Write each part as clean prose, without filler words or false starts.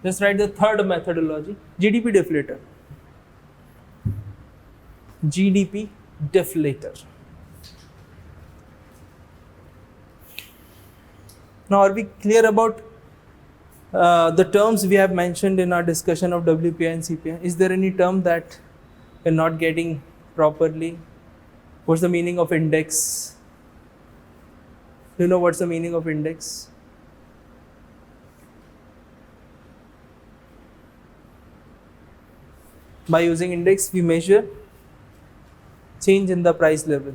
Just write the third methodology, GDP deflator. GDP deflator. Now, are we clear about the terms we have mentioned in our discussion of WPI and CPI? Is there any term that we're not getting properly? What's the meaning of index? Do you know what's the meaning of index? By using index, we measure change in the price level.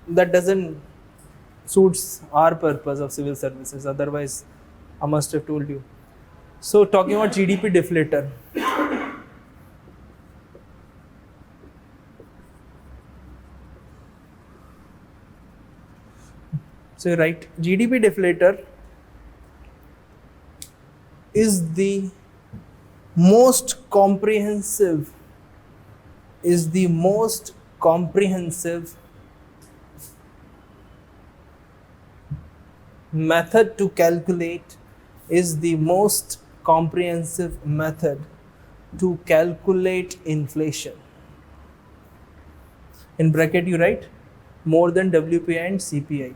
That doesn't suits our purpose of civil services, otherwise I must have told you. So talking about GDP deflator. So right, GDP deflator is the most comprehensive method to calculate inflation. In bracket you write more than WPI and CPI.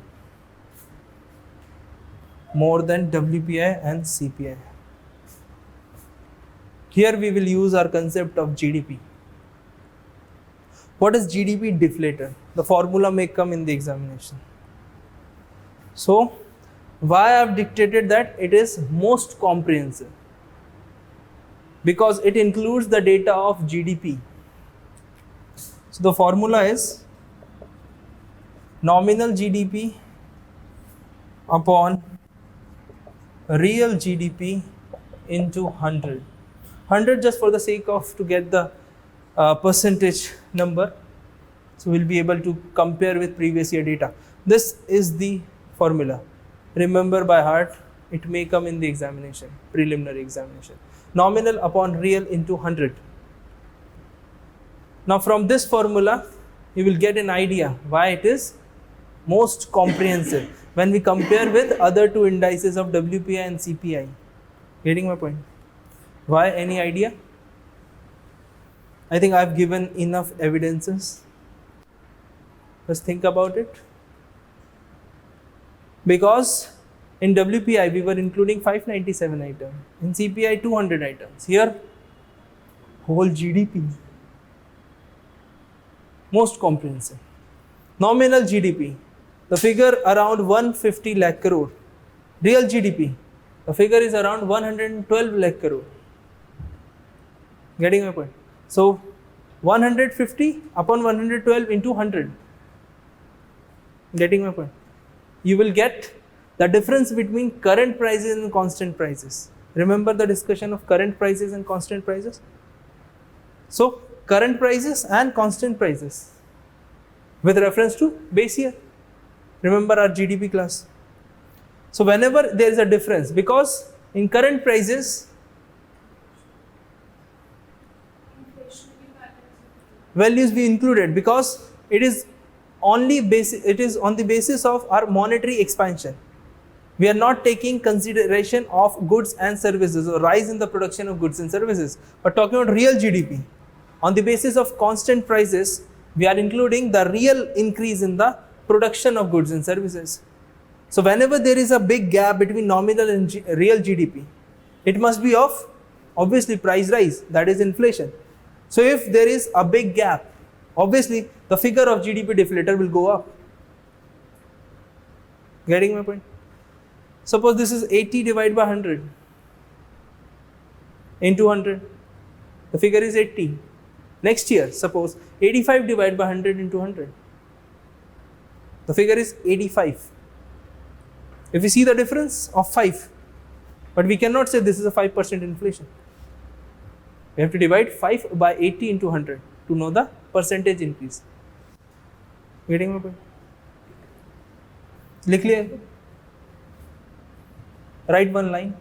More than WPI and CPI. Here we will use our concept of GDP. What is GDP deflator? The formula may come in the examination. So, why I have dictated that it is most comprehensive? Because it includes the data of GDP. So, the formula is nominal GDP upon real GDP into 100. 100 just for the sake of to get the percentage number. So we'll be able to compare with previous year data. This is the formula. Remember by heart, it may come in the examination, preliminary examination. Nominal upon real into 100. Now from this formula, you will get an idea why it is most comprehensive when we compare with other two indices of WPI and CPI. Getting my point? Why? Any idea? I think I've given enough evidences. Just think about it. Because in WPI we were including 597 items, in CPI 200 items. Here, whole GDP. Most comprehensive. Nominal GDP, the figure around 150 lakh crore. Real GDP, the figure is around 112 lakh crore. Getting my point? So 150 upon 112 into 100. Getting my point? You will get the difference between current prices and constant prices. Remember the discussion of current prices and constant prices? So current prices and constant prices with reference to base year. Remember our GDP class. So whenever there is a difference, because in current prices, values be included because it is only it is on the basis of our monetary expansion. We are not taking consideration of goods and services or rise in the production of goods and services, but talking about real GDP. On the basis of constant prices, we are including the real increase in the production of goods and services. So whenever there is a big gap between nominal and real GDP, it must be of obviously price rise, that is inflation. So if there is a big gap, obviously the figure of GDP deflator will go up. Getting my point? Suppose this is 80 divided by 100 into 100. The figure is 80. Next year, suppose 85 divided by 100 into 100. The figure is 85. If we see the difference of 5, but we cannot say this is a 5% inflation. We have to divide 5 by 80 into 100 to know the percentage increase. Getting my point? लिख लिया. Write one line.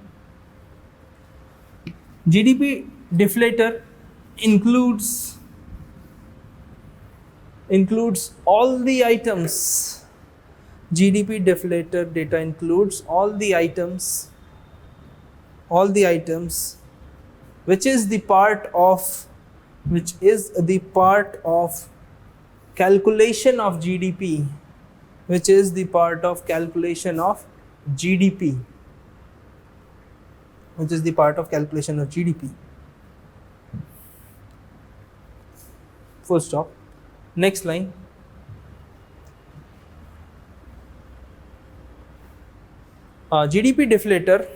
GDP deflator includes all the items. GDP deflator data includes all the items all the items which is the part of calculation of GDP, which is the part of calculation of GDP, which is the part of calculation of GDP. Full stop. Next line. GDP deflator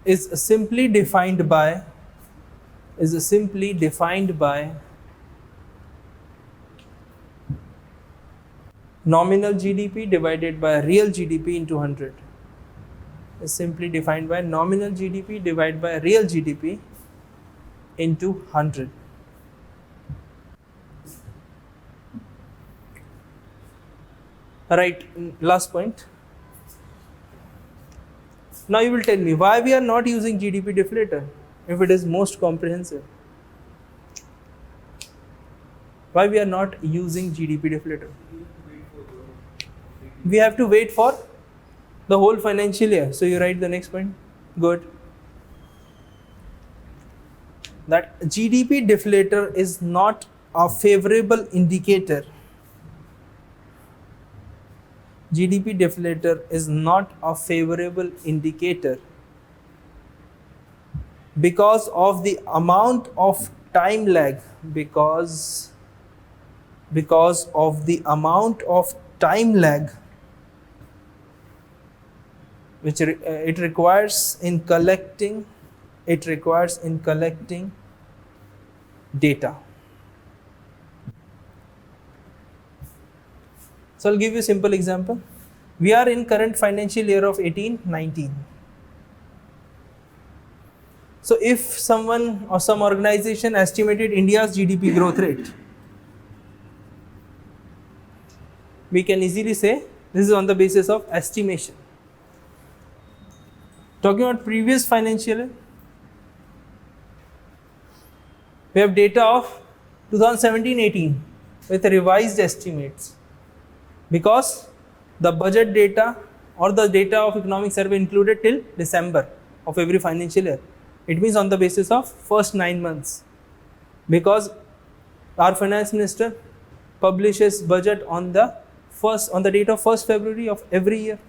is simply defined by nominal GDP divided by real GDP into 100. Is simply defined by nominal GDP divided by real GDP into 100. Right, last point. Now you will tell me why we are not using GDP deflator if it is most comprehensive. Why we are not using GDP deflator? We have to wait for the whole financial year. So you write the next point. Good. That GDP deflator is not a favorable indicator. GDP deflator is not a favorable indicator because of the amount of time lag, because of the amount of time lag which it requires in collecting data. So I'll give you a simple example. We are in current financial year of 18-19. So if someone or some organization estimated India's GDP growth rate, we can easily say this is on the basis of estimation. Talking about previous financial year, we have data of 2017-18 with revised estimates, because the budget data or the data of economic survey included till December of every financial year. It means on the basis of first 9 months, because our finance minister publishes budget on the date of 1st February of every year.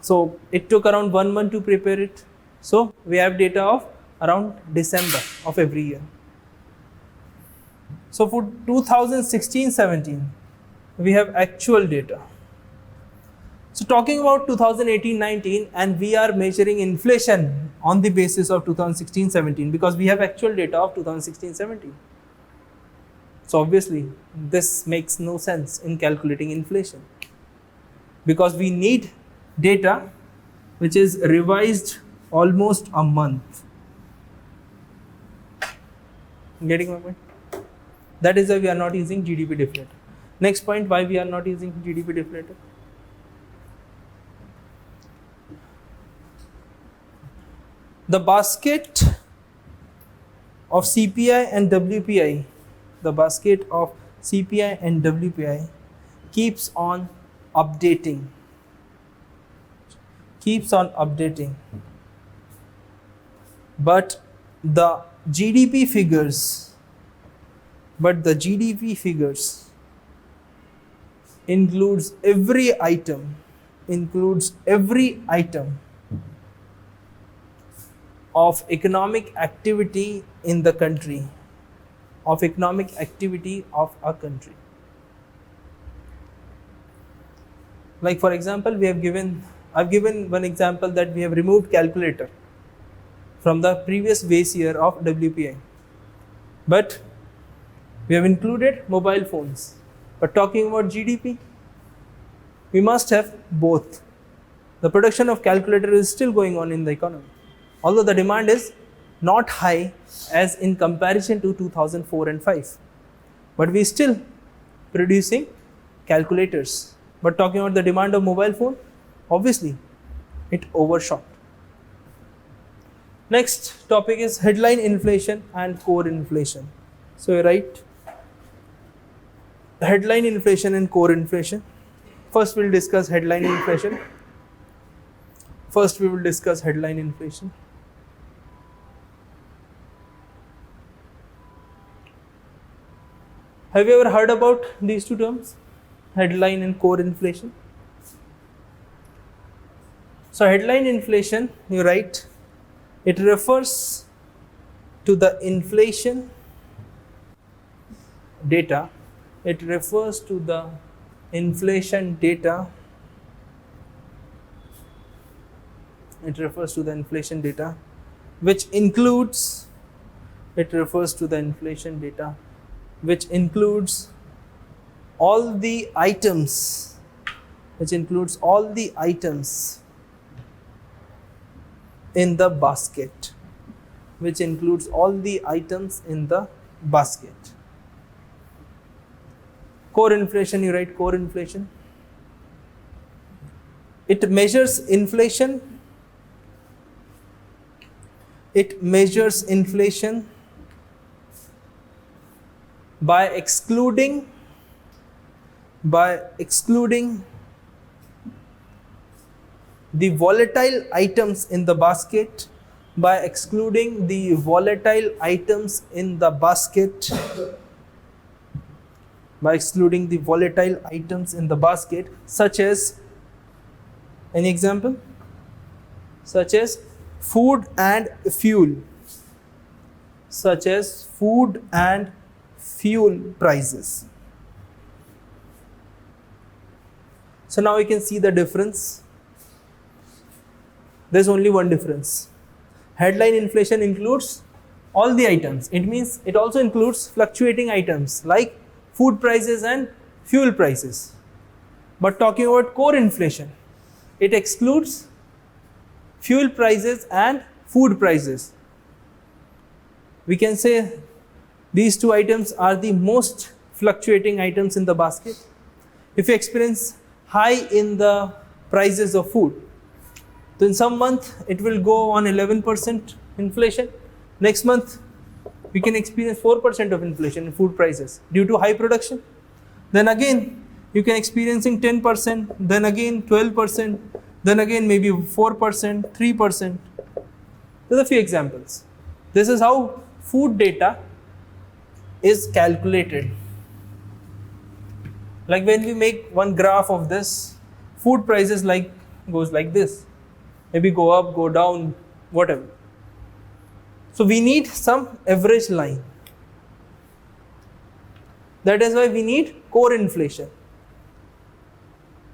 So it took around 1 month to prepare it. So we have data of around December of every year. So for 2016-17, we have actual data. So talking about 2018-19, and we are measuring inflation on the basis of 2016-17 because we have actual data of 2016-17. So obviously this makes no sense in calculating inflation, because we need data which is revised almost a month. Getting my point? That is why we are not using GDP deflator. Next point, why we are not using GDP deflator? The basket of CPI and WPI, keeps on updating. But the GDP figures includes every item of economic activity in the country, of economic activity of a country. Like for example, I've given one example that we have removed calculator from the previous base year of WPI, but we have included mobile phones. But talking about GDP, we must have both. The production of calculator is still going on in the economy, although the demand is not high as in comparison to 2004 and 5, but we still producing calculators. But talking about the demand of mobile phone, obviously it overshot. Next topic is headline inflation and core inflation. So you write headline inflation and core inflation. First we'll discuss headline inflation. First we will discuss headline inflation. Have you ever heard about these two terms? Headline and core inflation. So headline inflation, you write, it refers to the inflation data. It refers to the inflation data. It refers to the inflation data, which includes, it refers to the inflation data, which includes all the items, in the basket, Core inflation, you write core inflation. It measures inflation. By excluding the volatile items in the basket, such as, any example? Such as food and fuel prices. So now you can see the difference. There's only one difference. Headline inflation includes all the items. It means it also includes fluctuating items like food prices and fuel prices. But talking about core inflation, it excludes fuel prices and food prices. We can say these two items are the most fluctuating items in the basket. If you experience high in the prices of food, so in some month it will go on 11% inflation. Next month we can experience 4% of inflation in food prices due to high production. Then again you can experiencing 10%, then again 12%, then again maybe 4%, 3%. There are a few examples. This is how food data is calculated. Like when we make one graph of this, food prices goes like this. Maybe go up, go down, whatever. So we need some average line. That is why we need core inflation.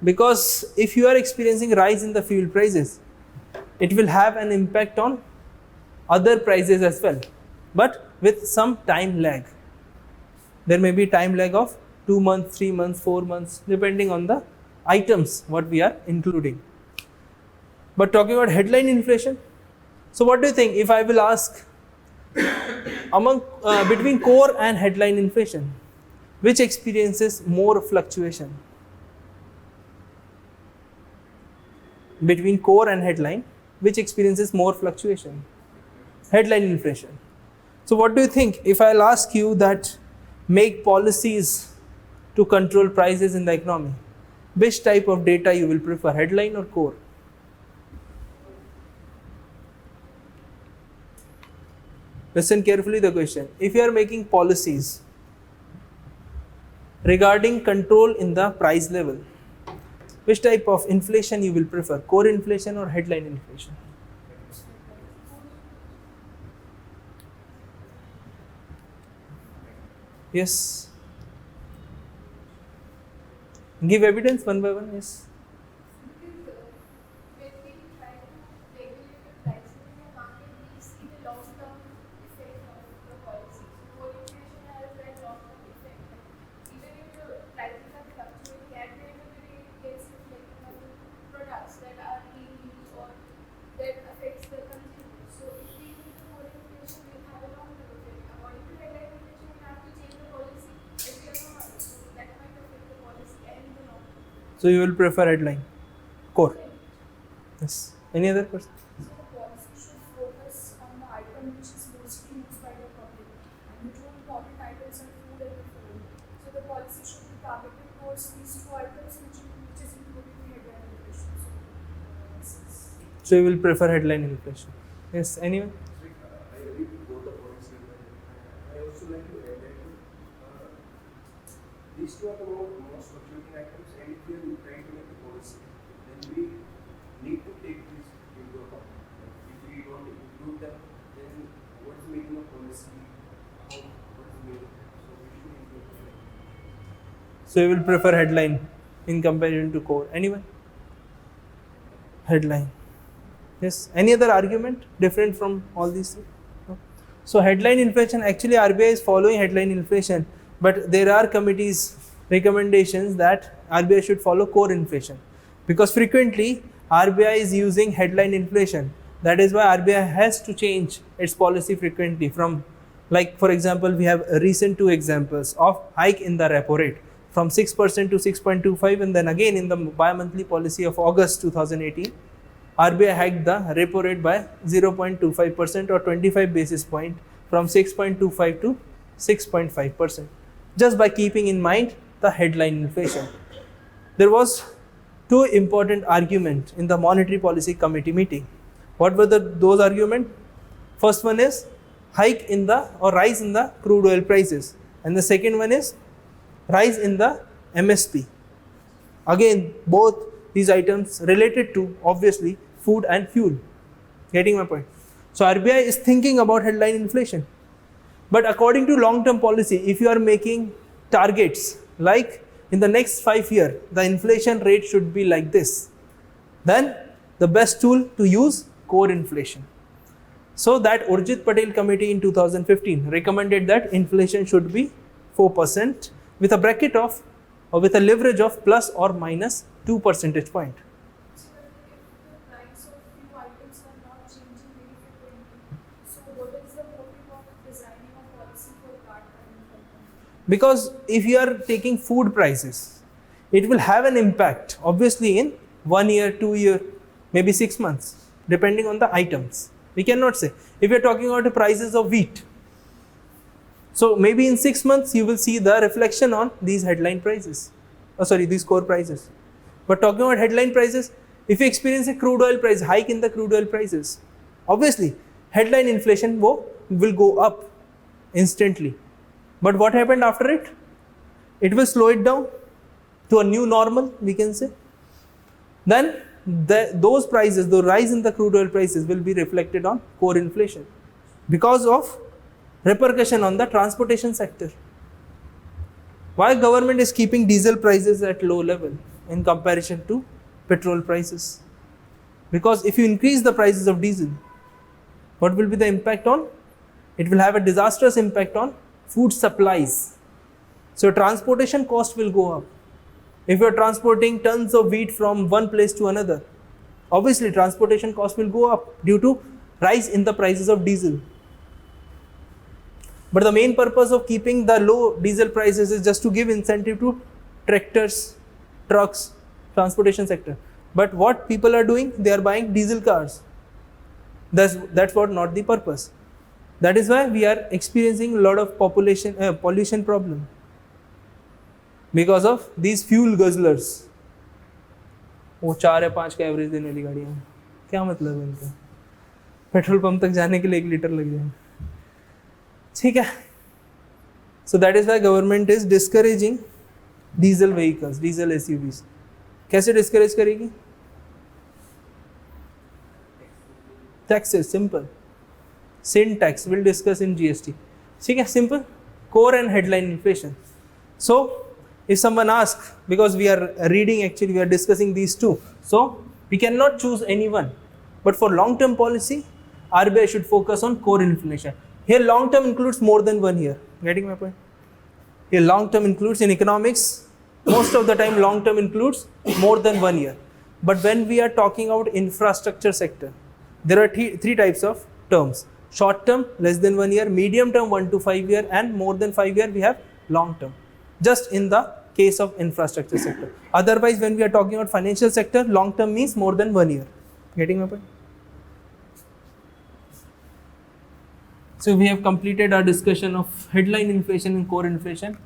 Because if you are experiencing rise in the fuel prices, it will have an impact on other prices as well, but with some time lag. There may be time lag of 2 months, 3 months, 4 months, depending on the items what we are including. But talking about headline inflation, so what do you think if I will ask between core and headline inflation, which experiences more fluctuation? Between core and headline, which experiences more fluctuation? Headline inflation. So what do you think if I'll ask you that make policies to control prices in the economy, which type of data you will prefer, headline or core? Listen carefully the question. If you are making policies regarding control in the price level, which type of inflation you will prefer, core inflation or headline inflation? Yes. Give evidence one by one. Yes. So you will prefer headline, core. Yes. Any other person? So the policy should focus on the item which is mostly used by the public, and the two important items are food and fuel. So the policy should be targeted towards these two items which is So you will prefer headline inflation. Yes, anyone? I agree with both the points. I also like to add that these two are the most fluctuating items, and if we are trying to make a policy, then we need to take this into account. If we don't include them, then what's the meaning of policy? What's the meaning? So we should include them. So you will prefer headline in comparison to core. Anyone? Headline. Yes. Any other argument different from all these three? No? So headline inflation, actually RBI is following headline inflation, but there are committees recommendations that RBI should follow core inflation, because frequently RBI is using headline inflation. That is why RBI has to change its policy frequently from, like for example, we have recent two examples of hike in the repo rate from 6% to 6.25, and then again in the bi-monthly policy of August 2018, RBI hiked the repo rate by 0.25% or 25 basis point from 6.25 to 6.5%, just by keeping in mind the headline inflation. There was two important arguments in the Monetary Policy Committee meeting. What were those arguments? First one is hike in the or rise in the crude oil prices, and the second one is rise in the MSP. Again, both these items related to obviously food and fuel. Getting my point? So RBI is thinking about headline inflation. But according to long-term policy, if you are making targets like in the next 5 years, the inflation rate should be like this, then the best tool to use core inflation. So that Urjit Patel committee in 2015 recommended that inflation should be 4% with a bracket of or with a leverage of plus or minus 2 percentage point. So if the price of few items are not changing very frequently, so what is the motive of designing a policy for that kind of company? Because if you are taking food prices, it will have an impact obviously in 1 year, 2 year, maybe 6 months, depending on the items. We cannot say. If you are talking about the prices of wheat, so maybe in 6 months you will see the reflection on these headline prices. These core prices. But talking about headline prices, if you experience a crude oil price hike in the crude oil prices, obviously headline inflation will go up instantly. But what happened after it? It will slow it down to a new normal, we can say. Then those prices, the rise in the crude oil prices will be reflected on core inflation because of repercussion on the transportation sector. Why government is keeping diesel prices at low level in comparison to petrol prices? Because if you increase the prices of diesel, what will be the impact on? It will have a disastrous impact on food supplies. So transportation cost will go up. If you are transporting tons of wheat from one place to another, obviously transportation cost will go up due to rise in the prices of diesel. But the main purpose of keeping the low diesel prices is just to give incentive to tractors, trucks, transportation sector. But what people are doing, they are buying diesel cars. That's what not the purpose. That is why we are experiencing a lot of pollution problem because of these fuel guzzlers. वो 4 या 5 का average देने वाली गाड़ियाँ, क्या मतलब है इनका? पेट्रोल पंप तक जाने के लिए 1 लीटर लग जाए. ठीक है. So that is why government is discouraging diesel vehicles, diesel SUVs. कैसे discourage करेगी? Taxes, simple. Sin tax, we'll discuss in GST. ठीक है, simple. Core and headline inflation. So if someone asks, because we are reading, actually we are discussing these two, so we cannot choose anyone. But for long-term policy, RBI should focus on core inflation. Here long-term includes more than 1 year. Getting my point? Here long-term includes, in economics, most of the time long-term includes more than 1 year. But when we are talking about infrastructure sector, there are three types of terms. Short-term, less than 1 year, medium-term 1 to 5 year, and more than 5 year we have long-term. Just in the case of infrastructure sector. Otherwise, when we are talking about financial sector, long-term means more than 1 year. Getting my point? So we have completed our discussion of headline inflation and core inflation.